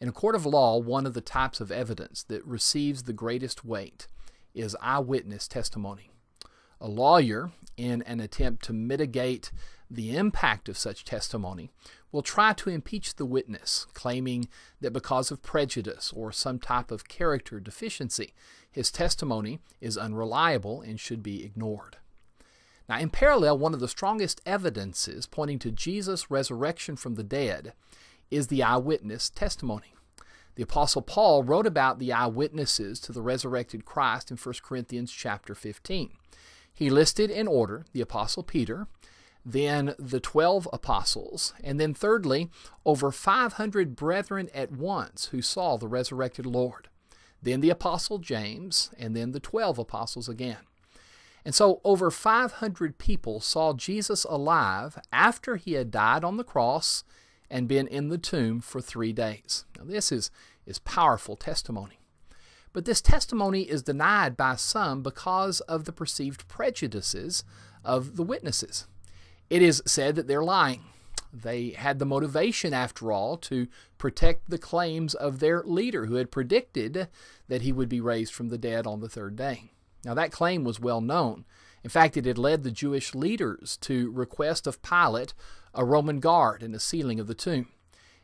In a court of law, one of the types of evidence that receives the greatest weight is eyewitness testimony. A lawyer, in an attempt to mitigate the impact of such testimony, will try to impeach the witness, claiming that because of prejudice or some type of character deficiency, his testimony is unreliable and should be ignored. Now, in parallel, one of the strongest evidences pointing to Jesus' resurrection from the dead is the eyewitness testimony. The Apostle Paul wrote about the eyewitnesses to the resurrected Christ in 1 Corinthians chapter 15. He listed in order the Apostle Peter, then the 12 apostles, and then thirdly, over 500 brethren at once who saw the resurrected Lord, then the Apostle James, and then the 12 apostles again. And so over 500 people saw Jesus alive after he had died on the cross and been in the tomb for 3 days. Now this is powerful testimony. But this testimony is denied by some because of the perceived prejudices of the witnesses. It is said that they're lying. They had the motivation, after all, to protect the claims of their leader who had predicted that he would be raised from the dead on the 3rd day. Now that claim was well known. In fact, it had led the Jewish leaders to request of Pilate a Roman guard and a sealing of the tomb.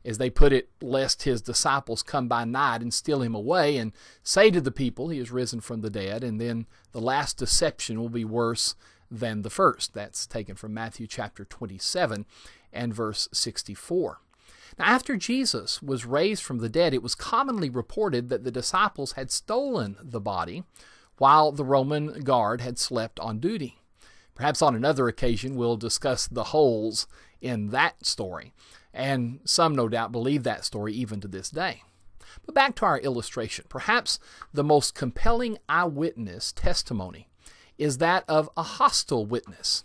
As they put it, lest his disciples come by night and steal him away and say to the people he is risen from the dead, and then the last deception will be worse than the first. That's taken from Matthew chapter 27 and verse 64. Now, after Jesus was raised from the dead, it was commonly reported that the disciples had stolen the body while the Roman guard had slept on duty. Perhaps on another occasion we'll discuss the holes in that story, and some no doubt believe that story even to this day. But back to our illustration. Perhaps the most compelling eyewitness testimony is that of a hostile witness.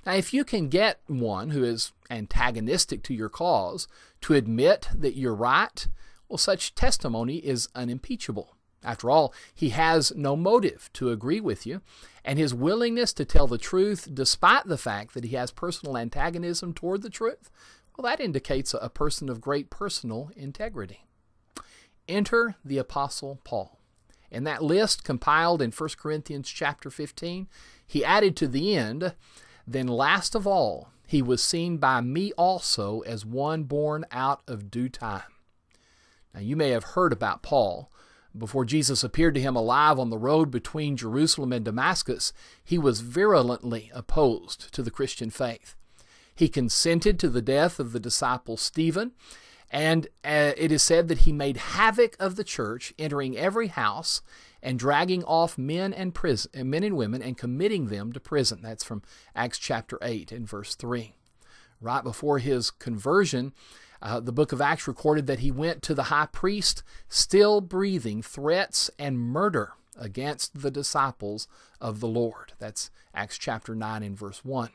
Now, if you can get one who is antagonistic to your cause to admit that you're right, well, such testimony is unimpeachable. After all, he has no motive to agree with you, and his willingness to tell the truth despite the fact that he has personal antagonism toward the truth, well, that indicates a person of great personal integrity. Enter the Apostle Paul. In that list compiled in 1 Corinthians chapter 15, he added to the end, "Then last of all, he was seen by me also as one born out of due time." Now, you may have heard about Paul. Before Jesus appeared to him alive on the road between Jerusalem and Damascus, he was virulently opposed to the Christian faith. He consented to the death of the disciple Stephen, and it is said that he made havoc of the church, entering every house and dragging off men and women and committing them to prison. That's from Acts chapter 8 and verse 3. Right before his conversion, the book of Acts recorded that he went to the high priest, still breathing threats and murder against the disciples of the Lord. That's Acts chapter 9 and verse 1.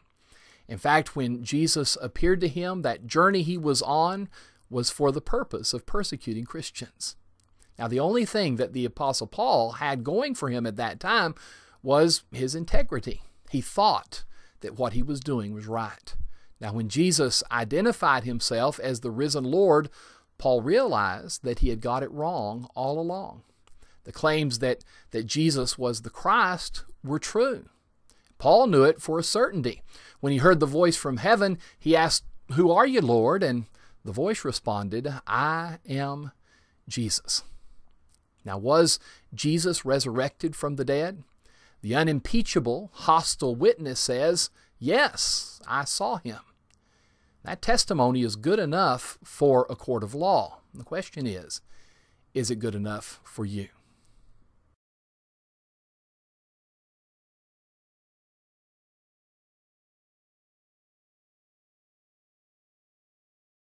In fact, when Jesus appeared to him, that journey he was on was for the purpose of persecuting Christians. Now, the only thing that the Apostle Paul had going for him at that time was his integrity. He thought that what he was doing was right. Now, when Jesus identified himself as the risen Lord, Paul realized that he had got it wrong all along. The claims that Jesus was the Christ were true. Paul knew it for a certainty. When he heard the voice from heaven, he asked, "Who are you, Lord?" And the voice responded, "I am Jesus." Now, was Jesus resurrected from the dead? The unimpeachable, hostile witness says, "Yes, I saw him." That testimony is good enough for a court of law. The question is it good enough for you?